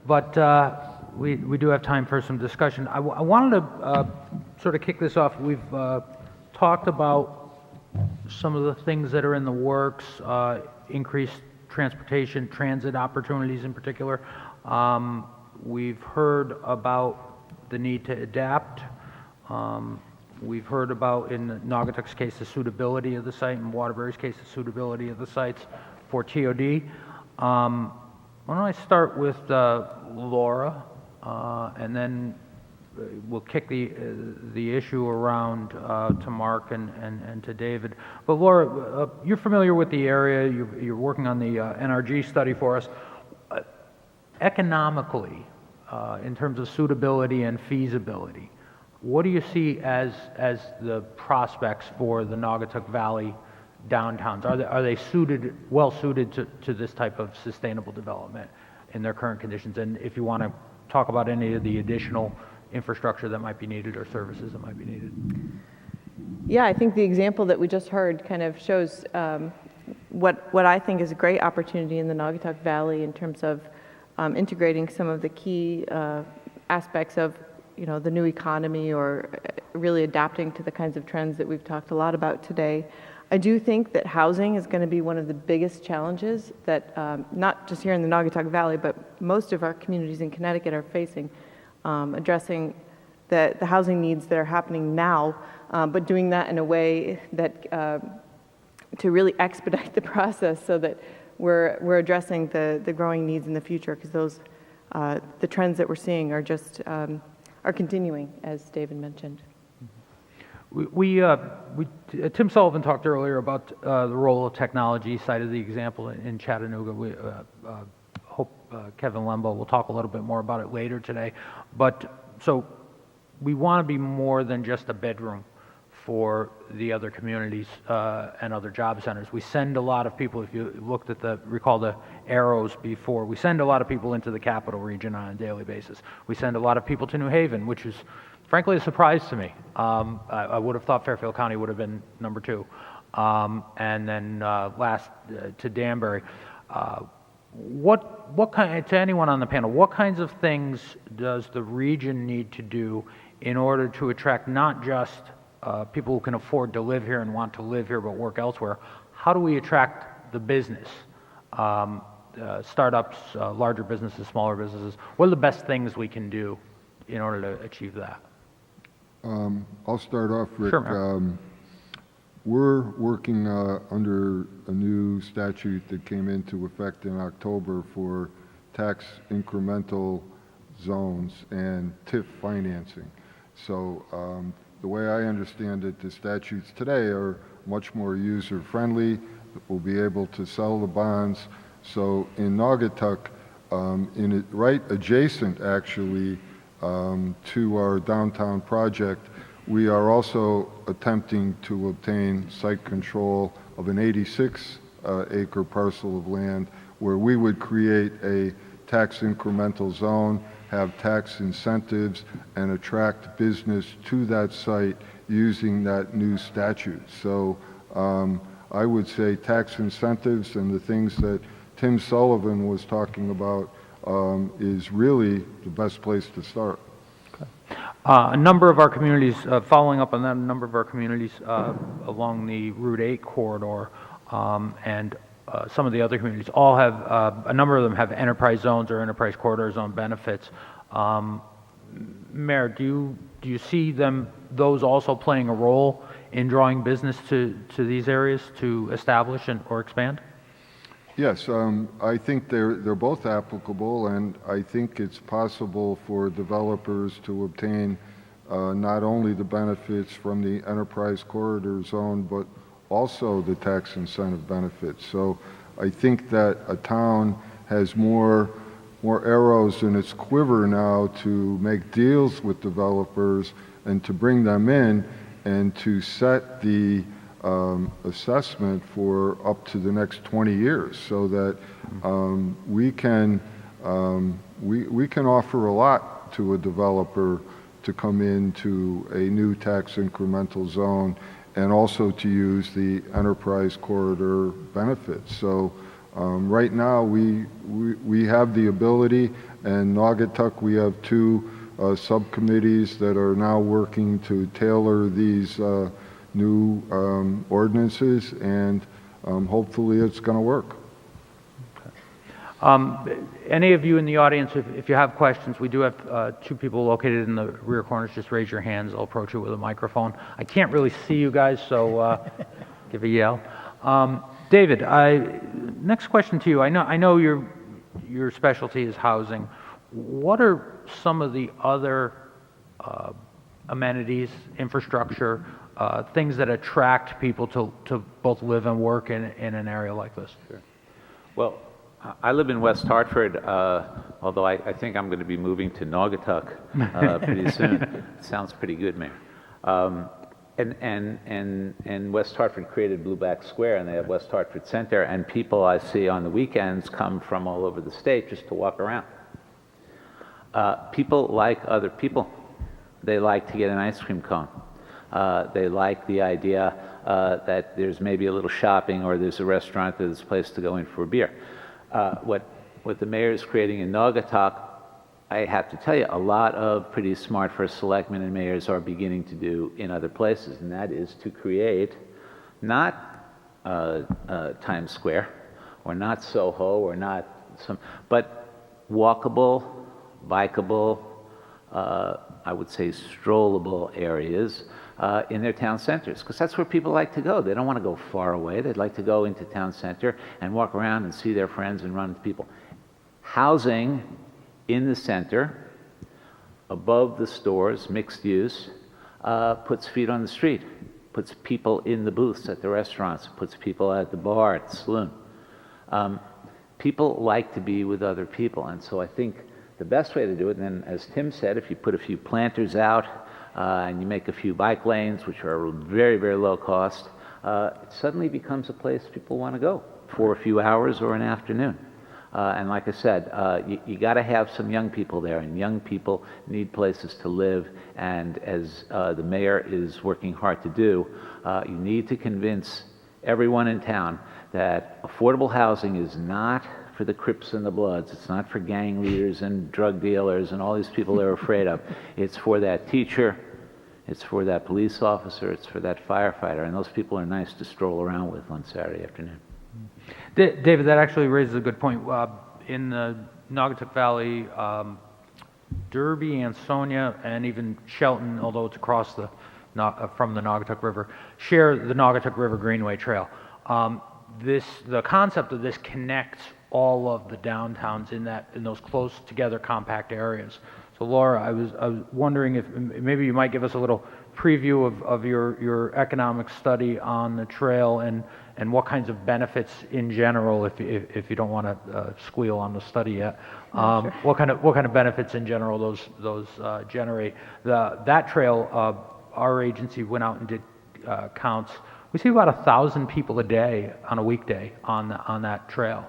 But we do have time for some discussion. I wanted to sort of kick this off. We've talked about some of the things that are in the works, increased transportation, transit opportunities in particular. We've heard about the need to adapt. We've heard about, in Naugatuck's case, the suitability of the site, and Waterbury's case, the suitability of the sites for TOD. Why don't I start with Laura, and then we'll kick the issue around to Mark and to David. But Laura, you're familiar with the area. You're working on the NRG study for us. Economically, in terms of suitability and feasibility, what do you see as the prospects for the Naugatuck Valley downtowns? Are they well suited to this type of sustainable development in their current conditions? And if you want to talk about any of the additional infrastructure that might be needed or services that might be needed. Yeah, I think the example that we just heard kind of shows what I think is a great opportunity in the Naugatuck Valley in terms of integrating some of the key aspects of the new economy, or really adapting to the kinds of trends that we've talked a lot about today. I do think that housing is going to be one of the biggest challenges that not just here in the Naugatuck Valley, but most of our communities in Connecticut are facing, addressing the housing needs that are happening now, but doing that in a way that to really expedite the process so that we're addressing the growing needs in the future, because those the trends that we're seeing are just are continuing, as David mentioned. Tim Sullivan talked earlier about the role of technology, cited the example in Chattanooga. We hope Kevin Lembo will talk a little bit more about it later today. But so we want to be more than just a bedroom for the other communities and other job centers. We send a lot of people, if you looked at recall the arrows before, we send a lot of people into the capital region on a daily basis. We send a lot of people to New Haven, which is frankly a surprise to me. I would have thought Fairfield County would have been number 2. And then last to Danbury. What kind, to anyone on the panel, what kinds of things does the region need to do in order to attract not just people who can afford to live here and want to live here but work elsewhere? How do we attract the business? Startups, larger businesses, smaller businesses. What are the best things we can do in order to achieve that? I'll start off, Rick. Sure, we're working under a new statute that came into effect in October for tax incremental zones and TIF financing. So the way I understand it, the statutes today are much more user-friendly. We'll be able to sell the bonds. So in Naugatuck, right adjacent actually to our downtown project, we are also attempting to obtain site control of an 86-acre parcel of land where we would create a tax incremental zone, have tax incentives, and attract business to that site using that new statute. So I would say tax incentives and the things that Tim Sullivan was talking about is really the best place to start. A number of our communities, following up on that, a number of our communities along the Route 8 corridor and some of the other communities all have, a number of them have enterprise zones or enterprise corridor zone benefits. Mayor, do you see those also playing a role in drawing business to these areas to establish or expand? Yes, I think they're both applicable, and I think it's possible for developers to obtain not only the benefits from the enterprise corridor zone, but also the tax incentive benefits. So I think that a town has more arrows in its quiver now to make deals with developers and to bring them in and to set the assessment for up to the next 20 years, so that we can offer a lot to a developer to come into a new tax incremental zone and also to use the enterprise corridor benefits. So Right now, we have the ability, and Naugatuck, we have two subcommittees that are now working to tailor these new ordinances, and hopefully it's going to work. Any of you in the audience, if you have questions, we do have two people located in the rear corners. Just raise your hands. I'll approach you with a microphone. I can't really see you guys, so give a yell. David, next question to you. I know your specialty is housing. What are some of the other amenities, infrastructure, things that attract people to both live and work in an area like this? Sure. Well, I live in West Hartford, although I think I'm going to be moving to Naugatuck pretty soon. Sounds pretty good, Mayor. And West Hartford created Blueback Square, and they have West Hartford Center, and people I see on the weekends come from all over the state just to walk around. People like other people. They like to get an ice cream cone. They like the idea that there's maybe a little shopping, or there's a restaurant, there's a place to go in for a beer. What the mayor is creating in Naugatuck, I have to tell you, a lot of pretty smart first selectmen and mayors are beginning to do in other places, and that is to create not Times Square, or not Soho, or not but walkable, bikeable, I would say strollable areas in their town centers, because that's where people like to go. They don't want to go far away. They'd like to go into town center and walk around and see their friends and run into people. Housing in the center, above the stores, mixed use, puts feet on the street, puts people in the booths at the restaurants, puts people at the bar, at the saloon. People like to be with other people, and so I think the best way to do it, and then as Tim said, if you put a few planters out and you make a few bike lanes, which are very, very low cost, it suddenly becomes a place people want to go for a few hours or an afternoon. And like I said, you got to have some young people there, and young people need places to live, and as the mayor is working hard to do, you need to convince everyone in town that affordable housing is not for the Crips and the Bloods. It's not for gang leaders and drug dealers and all these people they're afraid of. It's for that teacher, it's for that police officer, it's for that firefighter, and those people are nice to stroll around with on Saturday afternoon. David, that actually raises a good point. In the Naugatuck Valley, Derby, Ansonia, and even Shelton, although it's across from the Naugatuck River, share the Naugatuck River Greenway Trail. The concept of this connects all of the downtowns in those close together compact areas. So Laura, I was wondering if maybe you might give us a little preview of your economic study on the trail, and what kinds of benefits in general, if you don't want to squeal on the study yet, Sure. what kind of benefits in general those generate. That trail, our agency went out and did counts. We see about 1,000 people a day on a weekday on that trail.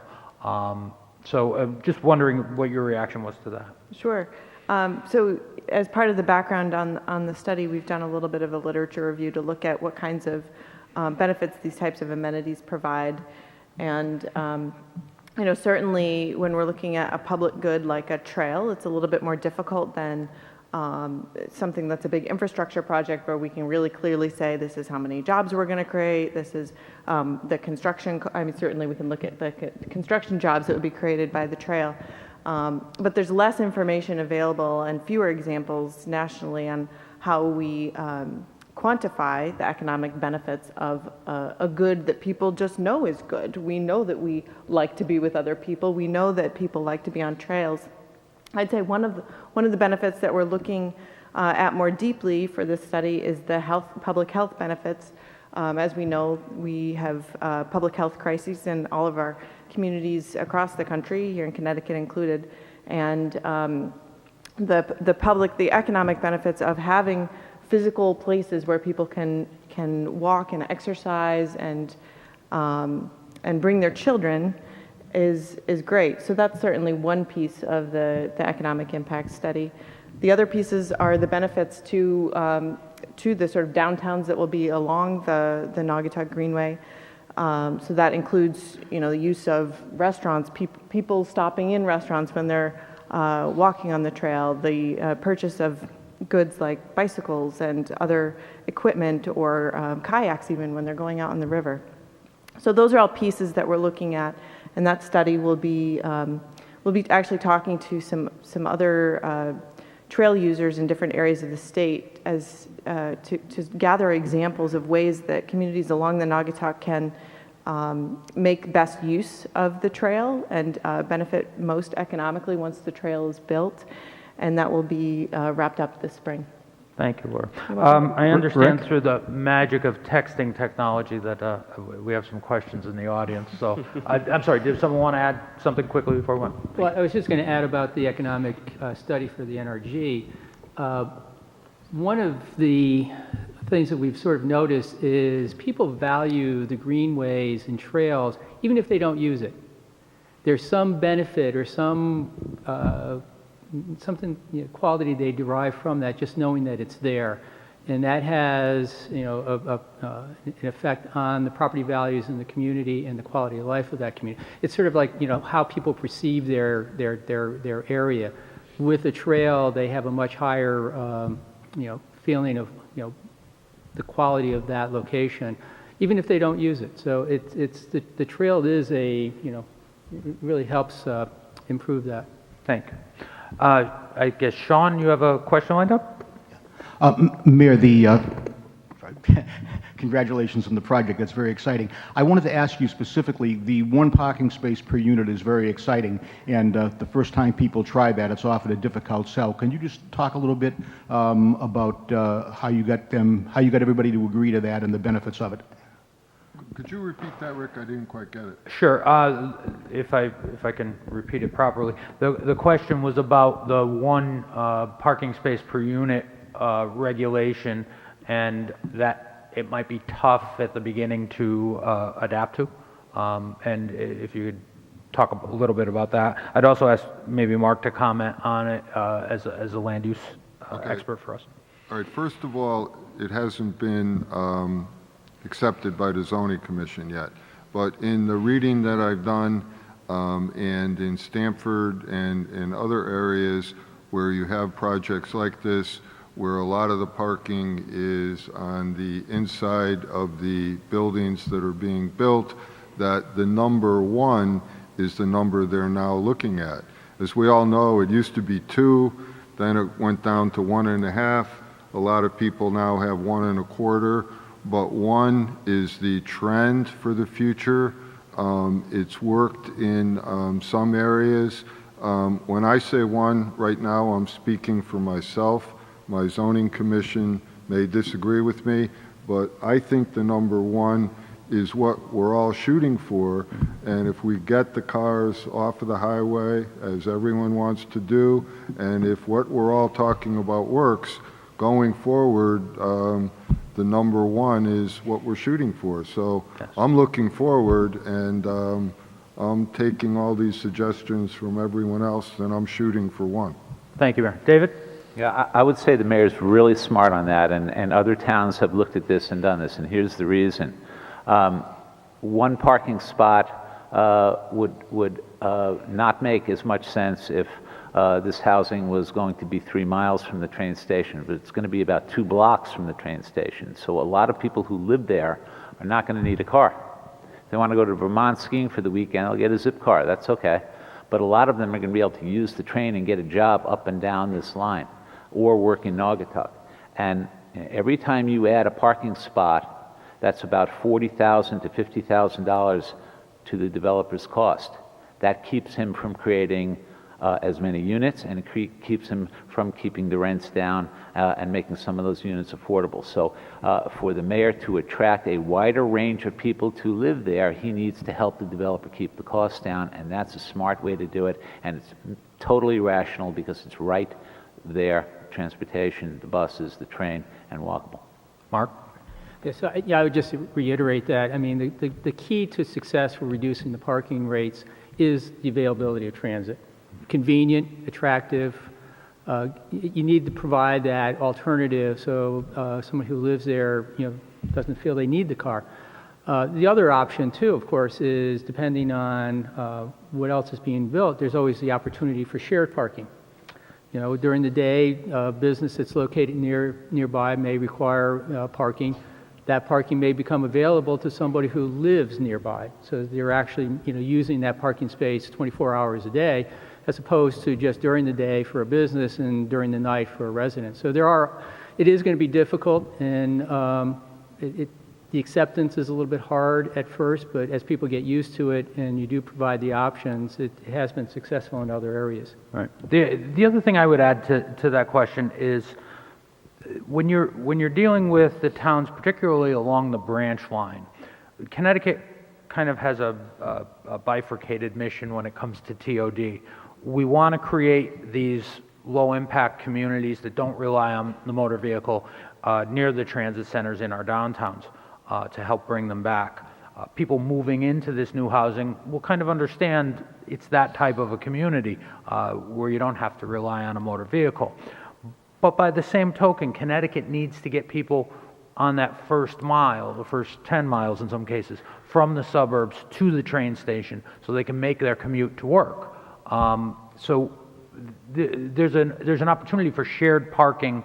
So just wondering what your reaction was to that. Sure. So as part of the background on the study, we've done a little bit of a literature review to look at what kinds of benefits these types of amenities provide. And certainly when we're looking at a public good like a trail, it's a little bit more difficult than something that's a big infrastructure project where we can really clearly say this is how many jobs we're going to create, this is the construction, certainly we can look at the construction jobs that would be created by the trail. But there's less information available and fewer examples nationally on how we quantify the economic benefits of a good that people just know is good. We know that we like to be with other people. We know that people like to be on trails. I'd say one of the benefits that we're looking at more deeply for this study is the public health benefits. As we know, we have public health crises in all of our communities across the country, here in Connecticut included, and the economic benefits of having physical places where people can walk and exercise and bring their children is great. So that's certainly one piece of the economic impact study. The other pieces are the benefits to the sort of downtowns that will be along the Naugatuck Greenway. So that includes, the use of restaurants, people stopping in restaurants when they're walking on the trail, the purchase of goods like bicycles and other equipment, or kayaks even when they're going out on the river. So those are all pieces that we're looking at, and that study will be actually talking to some other trail users in different areas of the state as to gather examples of ways that communities along the Naugatuck can make best use of the trail and benefit most economically once the trail is built, and that will be wrapped up this spring. Thank you, Laura. I understand through the magic of texting technology that we have some questions in the audience. So I'm sorry, did someone want to add something quickly before we went? Well, I was just going to add about the economic study for the NRG. One of the things that we've sort of noticed is people value the greenways and trails even if they don't use it. There's some benefit or something, quality they derive from that, just knowing that it's there, and that has an effect on the property values in the community and the quality of life of that community. It's sort of like how people perceive their area. With a trail, they have a much higher feeling of the quality of that location, even if they don't use it. So it's the trail is it really helps improve that. Thank you. I guess, Sean, you have a question lined up? Mayor, congratulations on the project. That's very exciting. I wanted to ask you specifically, the one parking space per unit is very exciting, and the first time people try that, it's often a difficult sell. Can you just talk a little bit about how you got everybody to agree to that and the benefits of it? Could you repeat that, Rick? I didn't quite get it. Sure. If I can repeat it properly, the question was about the one parking space per unit regulation, and that it might be tough at the beginning to adapt to. And if you could talk a little bit about that. I'd also ask maybe Mark to comment on it as a land use expert for us. All right. First of all, it hasn't been accepted by the zoning commission yet, but in the reading that I've done and in Stamford and in other areas where you have projects like this, where a lot of the parking is on the inside of the buildings that are being built, that the number one is the number they're now looking at. As we all know, it used to be 2, then it went down to 1.5. A lot of people now have 1.25. But 1 is the trend for the future. It's worked in some areas. When I say 1 right now, I'm speaking for myself. My zoning commission may disagree with me, but I think the number 1 is what we're all shooting for. And if we get the cars off of the highway, as everyone wants to do, and if what we're all talking about works, going forward, the number 1 is what we're shooting for. So yes. I'm looking forward, and I'm taking all these suggestions from everyone else, and I'm shooting for 1. Thank you, Mayor. David? Yeah, I would say the mayor's really smart on that, and other towns have looked at this and done this, and here's the reason. 1 parking spot would not make as much sense if this housing was going to be 3 miles from the train station, but it's going to be about 2 blocks from the train station. So a lot of people who live there are not going to need a car. If they want to go to Vermont skiing for the weekend, they'll get a zip car. That's okay. But a lot of them are going to be able to use the train and get a job up and down this line or work in Naugatuck. And every time you add a parking spot, that's about $40,000 to $50,000 to the developer's cost. That keeps him from creating as many units, and it keeps him from keeping the rents down and making some of those units affordable. So for the mayor to attract a wider range of people to live there, he needs to help the developer keep the costs down, and that's a smart way to do it, and it's totally rational because it's right there, transportation, the buses, the train, and walkable. Mark? Yeah, so I would just reiterate that. I mean, the key to success for reducing the parking rates is the availability of transit. Convenient, attractive. You need to provide that alternative so someone who lives there, doesn't feel they need the car. The other option too, of course, is depending on what else is being built, there's always the opportunity for shared parking. You know, during the day, a business that's located nearby may require parking. That parking may become available to somebody who lives nearby. So they're actually, you know, using that parking space 24 hours a day, as opposed to just during the day for a business and during the night for a resident. So it is going to be difficult, and the acceptance is a little bit hard at first, but as people get used to it and you do provide the options, it has been successful in other areas. Right. The other thing I would add to that question is when you're dealing with the towns, particularly along the branch line, Connecticut kind of has a bifurcated mission when it comes to TOD. We want to create these low-impact communities that don't rely on the motor vehicle near the transit centers in our downtowns to help bring them back. People moving into this new housing will kind of understand it's that type of a community where you don't have to rely on a motor vehicle. But by the same token, Connecticut needs to get people on that first mile, the first 10 miles in some cases, from the suburbs to the train station so they can make their commute to work. So there's an opportunity for shared parking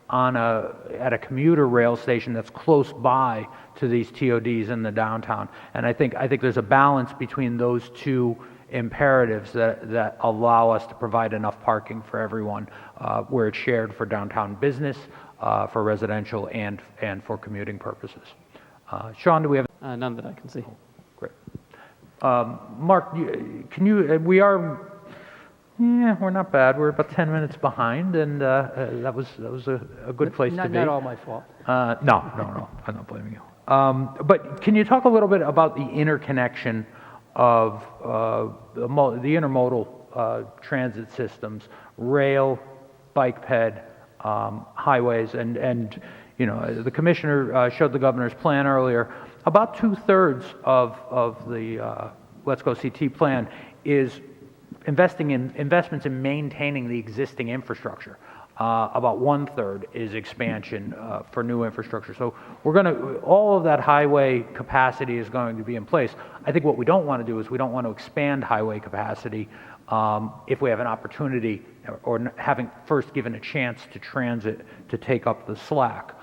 at a commuter rail station that's close by to these TODs in the downtown. And I think there's a balance between those two imperatives that allow us to provide enough parking for everyone where it's shared for downtown business, for residential, and for commuting purposes. Sean, do we have? None that I can see. Great. Mark, we're not bad. We're about 10 minutes behind, and that was a good place to be. Not all my fault. No, I'm not blaming you. But can you talk a little bit about the interconnection of the intermodal transit systems, rail, bike ped, highways, and you know, the commissioner showed the governor's plan earlier. About 2/3 of the Let's Go CT plan is investments in maintaining the existing infrastructure. About 1/3 is expansion for new infrastructure. So all of that highway capacity is going to be in place. I think what we don't want to do is we don't want to expand highway capacity if we have an opportunity or having first given a chance to transit to take up the slack.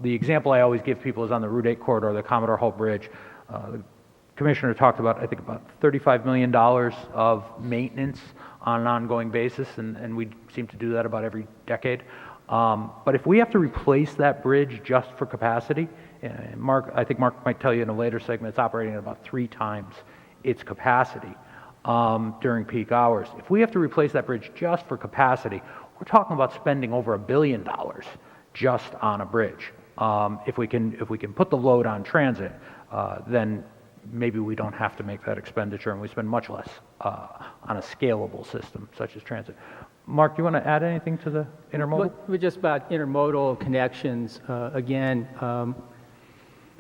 The example I always give people is on the Route 8 corridor, the Commodore Hull Bridge. The commissioner talked about, I think, about $35 million of maintenance on an ongoing basis, and we seem to do that about every decade. But if we have to replace that bridge just for capacity, I think Mark might tell you in a later segment, it's operating at about 3 times its capacity during peak hours. If we have to replace that bridge just for capacity, we're talking about spending over $1 billion just on a bridge. If we can put the load on transit, then maybe we don't have to make that expenditure, and we spend much less on a scalable system such as transit. Mark, do you want to add anything to the intermodal? But just about intermodal connections, again,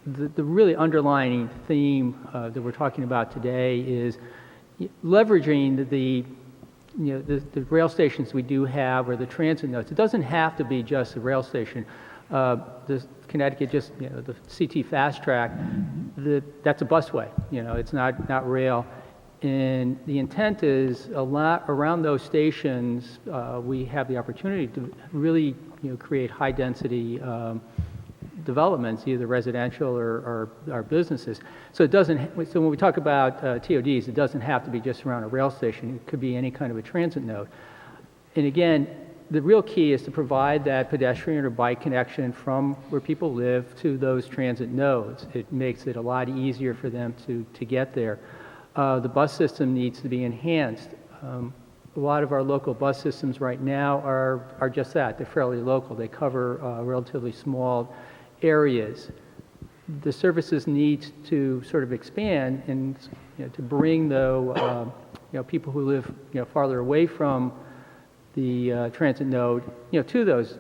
the really underlying theme that we're talking about today is leveraging the rail stations we do have, or the transit nodes. It doesn't have to be just a rail station. The Connecticut, the CT Fast Track, that's a busway. It's not rail. And the intent is a lot around those stations. We have the opportunity to really, create high density developments, either residential or businesses. So when we talk about TODs, it doesn't have to be just around a rail station. It could be any kind of a transit node. And again, the real key is to provide that pedestrian or bike connection from where people live to those transit nodes. It makes it a lot easier for them to get there. The bus system needs to be enhanced. A lot of our local bus systems right now are just that. They're fairly local. They cover relatively small areas. The services need to sort of expand and to bring people who live farther away from the transit node to those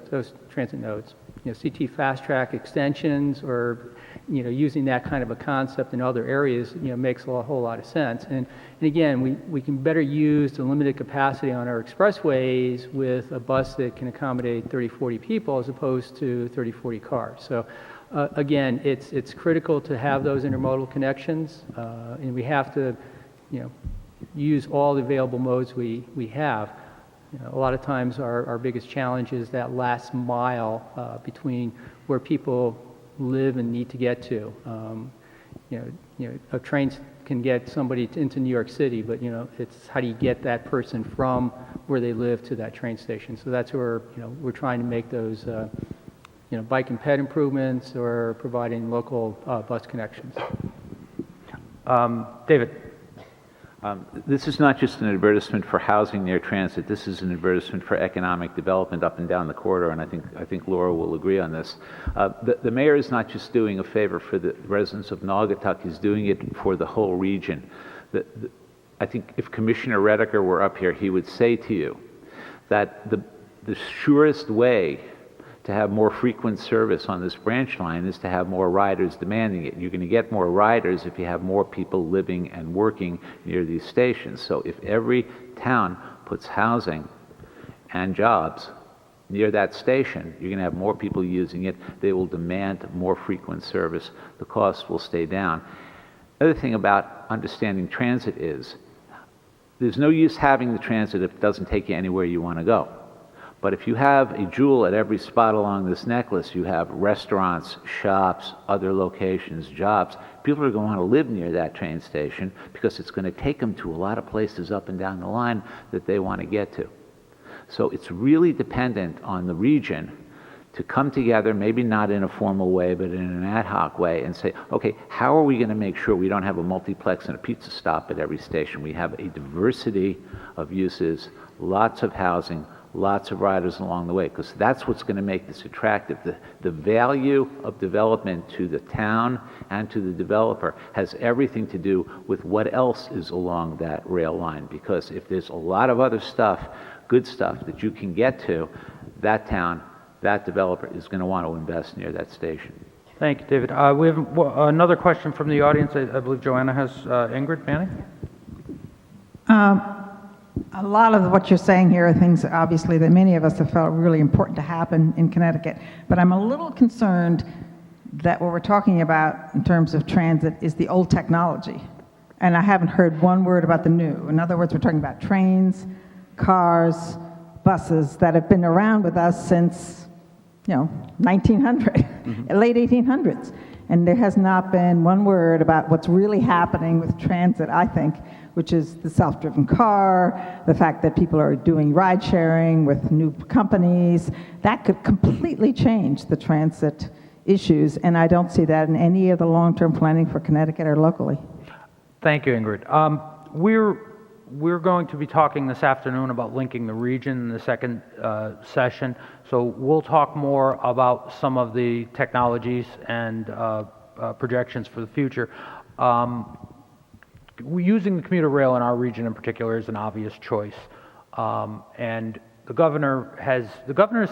transit nodes. CT Fast Track extensions, or using that kind of a concept in other areas makes a whole lot of sense. And again, we can better use the limited capacity on our expressways with a bus that can accommodate 30-40 people as opposed to 30-40 cars. So Again, it's critical to have those intermodal connections, and we have to, use all the available modes we have. A lot of times our biggest challenge is that last mile between where people live and need to get to. A train can get somebody into New York City, but it's how do you get that person from where they live to that train station? So that's where we're trying to make those bike and ped improvements or providing local bus connections. David? This is not just an advertisement for housing near transit. This is an advertisement for economic development up and down the corridor, and I think Laura will agree on this. The mayor is not just doing a favor for the residents of Naugatuck, he's doing it for the whole region. I think if Commissioner Redeker were up here, he would say to you that the surest way to have more frequent service on this branch line is to have more riders demanding it. You're going to get more riders if you have more people living and working near these stations. So if every town puts housing and jobs near that station, you're going to have more people using it. They will demand more frequent service. The cost will stay down. The other thing about understanding transit is there's no use having the transit if it doesn't take you anywhere you want to go. But if you have a jewel at every spot along this necklace, you have restaurants, shops, other locations, jobs, people are going to want to live near that train station because it's going to take them to a lot of places up and down the line that they want to get to. So it's really dependent on the region to come together, maybe not in a formal way, but in an ad hoc way, and say, okay, how are we going to make sure we don't have a multiplex and a pizza stop at every station? We have a diversity of uses, lots of housing, lots of riders along the way, because that's what's going to make this attractive. The value of development to the town and to the developer has everything to do with what else is along that rail line, because if there's a lot of other stuff, good stuff that you can get to, that town, that developer is going to want to invest near that station. Thank you, David. We have another question from the audience. I believe Joanna has Ingrid Manning. A lot of what you're saying here are things, obviously, that many of us have felt really important to happen in Connecticut. But I'm a little concerned that what we're talking about in terms of transit is the old technology. And I haven't heard one word about the new. In other words, we're talking about trains, cars, buses that have been around with us since, 1900, late 1800s. And there has not been one word about what's really happening with transit, I think, which is the self-driven car, the fact that people are doing ride sharing with new companies. That could completely change the transit issues, and I don't see that in any of the long-term planning for Connecticut or locally. Thank you, Ingrid. We're going to be talking this afternoon about linking the region in the second session, so we'll talk more about some of the technologies and projections for the future. Using the commuter rail in our region in particular is an obvious choice, and the governor has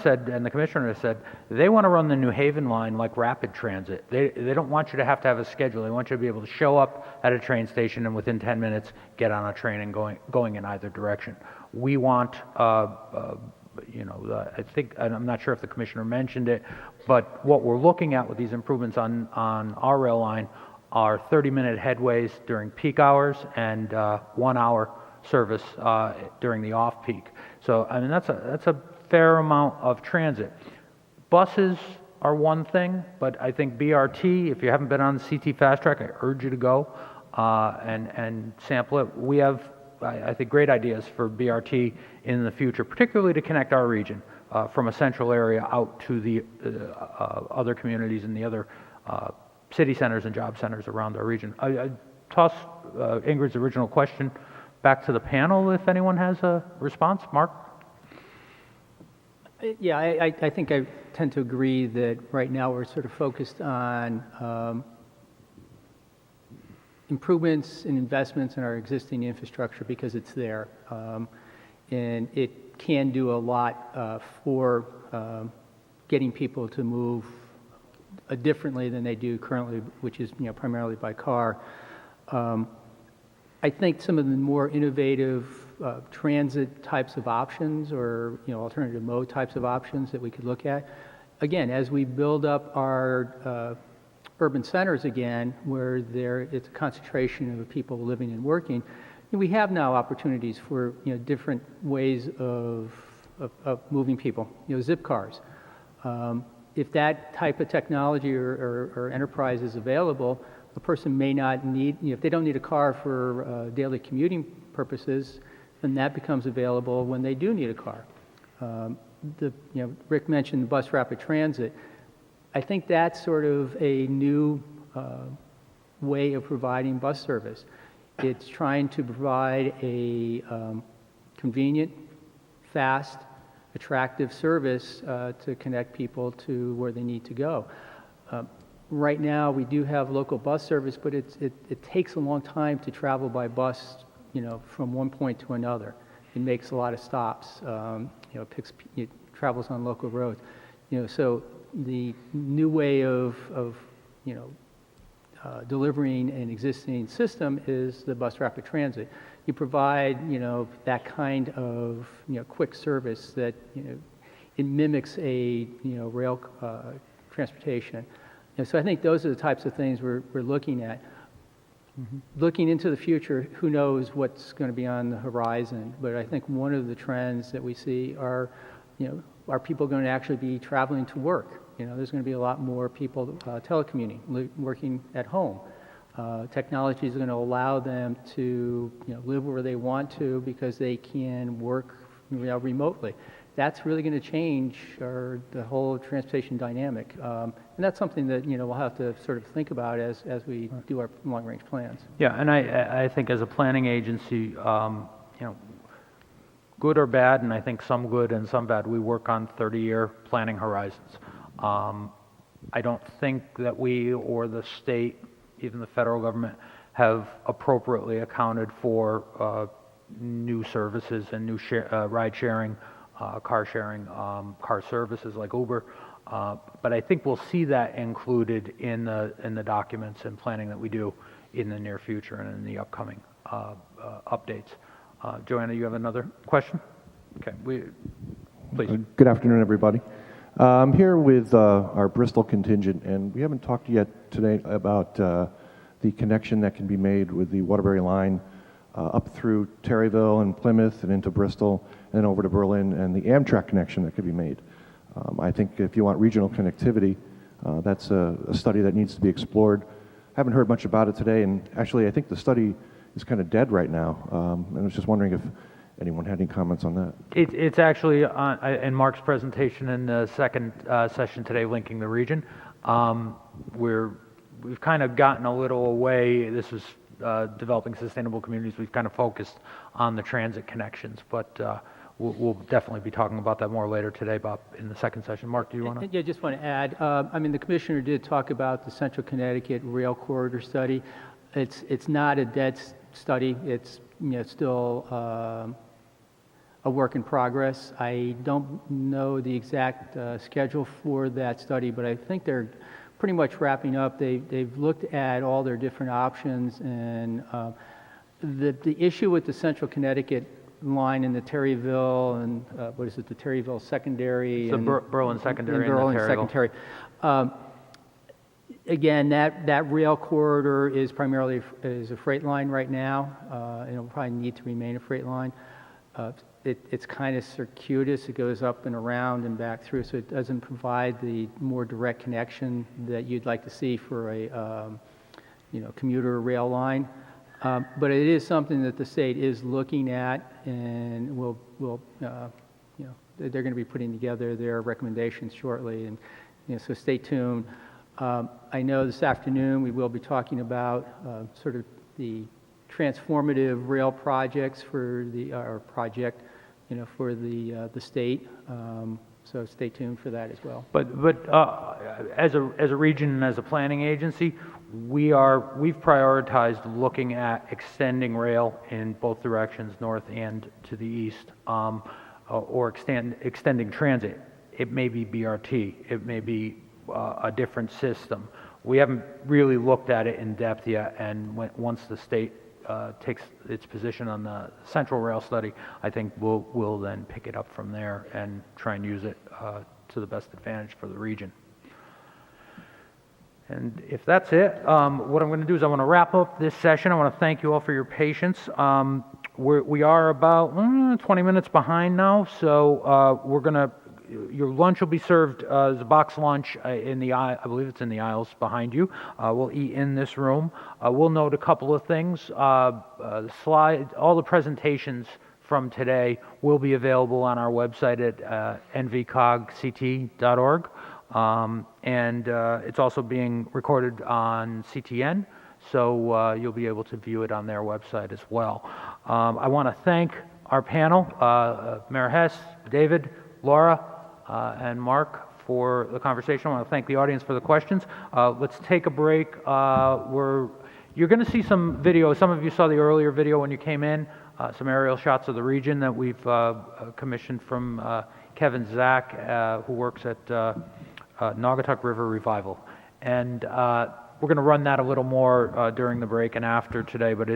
said, and the commissioner has said, they want to run the New Haven line like rapid transit. They don't want you to have a schedule. They want you to be able to show up at a train station and within 10 minutes get on a train and going in either direction. We want, I think, and I'm not sure if the commissioner mentioned it, but what we're looking at with these improvements on our rail line are 30-minute headways during peak hours and 1 hour service during the off-peak. So, I mean, that's a fair amount of transit. Buses are one thing, but I think BRT, if you haven't been on the CT Fast Track, I urge you to go and sample it. We have, I think, great ideas for BRT in the future, particularly to connect our region from a central area out to the other communities and the other city centers and job centers around our region. I toss Ingrid's original question back to the panel if anyone has a response. Mark? Yeah, I think I tend to agree that right now we're sort of focused on improvements and investments in our existing infrastructure because it's there. And it can do a lot for getting people to move differently than they do currently, which is primarily by car. I think some of the more innovative transit types of options or alternative mode types of options that we could look at again, as we build up our urban centers again, where it's a concentration of people living and working, we have now opportunities for different ways of moving people. Zip cars. If that type of technology or enterprise is available, a person may not need, if they don't need a car for daily commuting purposes, then that becomes available when they do need a car. Rick mentioned the bus rapid transit. I think that's sort of a new way of providing bus service. It's trying to provide a convenient, fast, attractive service to connect people to where they need to go. Right now, we do have local bus service, but it takes a long time to travel by bus, from one point to another. It makes a lot of stops. It travels on local roads. So the new way of delivering an existing system is the bus rapid transit. You provide, that kind of, quick service that, it mimics a, rail transportation. So I think those are the types of things we're looking at. Looking into the future, who knows what's going to be on the horizon, but I think one of the trends that we see are, are people going to actually be traveling to work? There's going to be a lot more people telecommuting, working at home. Technology is going to allow them to live where they want to because they can work remotely. That's really going to change the whole transportation dynamic. And that's something that we'll have to sort of think about as we do our long-range plans. Yeah, and I think as a planning agency, good or bad, and I think some good and some bad, we work on 30-year planning horizons. I don't think that we or the state, even the federal government, have appropriately accounted for new services and new ride sharing, car sharing, car services like Uber. But I think we'll see that included in the documents and planning that we do in the near future and in the upcoming updates. Joanna, you have another question? Okay, please. Good afternoon, everybody. I'm here with our Bristol contingent, and we haven't talked yet today about the connection that can be made with the Waterbury line up through Terryville and Plymouth and into Bristol and then over to Berlin, and the Amtrak connection that could be made. I think if you want regional connectivity, that's a study that needs to be explored. Haven't heard much about it today, and actually I think the study is kind of dead right now, and I was just wondering if anyone had any comments on that. It's actually in Mark's presentation in the second session today, linking the region. We've kind of gotten a little away. This is developing sustainable communities. We've kind of focused on the transit connections, but we'll definitely be talking about that more later today, Bob, in the second session. Mark, do you want to? Yeah, just want to add. The commissioner did talk about the Central Connecticut Rail Corridor study. It's not a dead study. It's still a work in progress. I don't know the exact schedule for that study, but I think they're pretty much wrapping up. They've looked at all their different options, and the issue with the Central Connecticut line in the Terryville and the Terryville Secondary, the Berlin Secondary, and Berlin Secondary. Again, that rail corridor is primarily a freight line right now, and it'll probably need to remain a freight line. It's kind of circuitous. It goes up and around and back through, so it doesn't provide the more direct connection that you'd like to see for a commuter rail line. But it is something that the state is looking at, and they're going to be putting together their recommendations shortly, and so stay tuned. I know this afternoon we will be talking about sort of the transformative rail projects for our project, for the state. So stay tuned for that as well. But as a region and as a planning agency, we've prioritized looking at extending rail in both directions, north and to the east, or extending transit. It may be BRT. It may be a different system. We haven't really looked at it in depth yet, and once the state takes its position on the Central Rail study, I think we'll then pick it up from there and try and use it to the best advantage for the region. And if that's it, what I'm going to do is I want to wrap up this session. I want to thank you all for your patience. We are about 20 minutes behind now, so we're going to, your lunch will be served as a box lunch in the aisle, I believe it's in the aisles behind you. We'll eat in this room. We'll note a couple of things. The slide, all the presentations from today will be available on our website at nvcogct.org. And it's also being recorded on CTN, so you'll be able to view it on their website as well. I want to thank our panel, Mayor Hess, David, Laura, and Mark for the conversation. I want to thank the audience for the questions. Let's take a break. You're going to see some video. Some of you saw the earlier video when you came in, some aerial shots of the region that we've commissioned from Kevin Zach, who works at Naugatuck River Revival. And we're going to run that a little more during the break and after today, but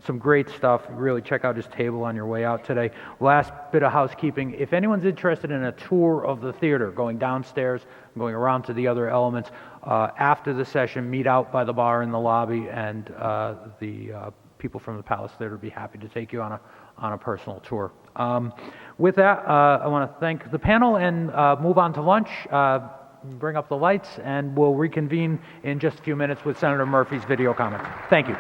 some great stuff. Really check out his table on your way out today. Last bit of housekeeping. If anyone's interested in a tour of the theater, going downstairs, going around to the other elements, after the session, meet out by the bar in the lobby, and the people from the Palace Theater would be happy to take you on a personal tour. With that, I want to thank the panel and move on to lunch. Bring up the lights, and we'll reconvene in just a few minutes with Senator Murphy's video comments. Thank you.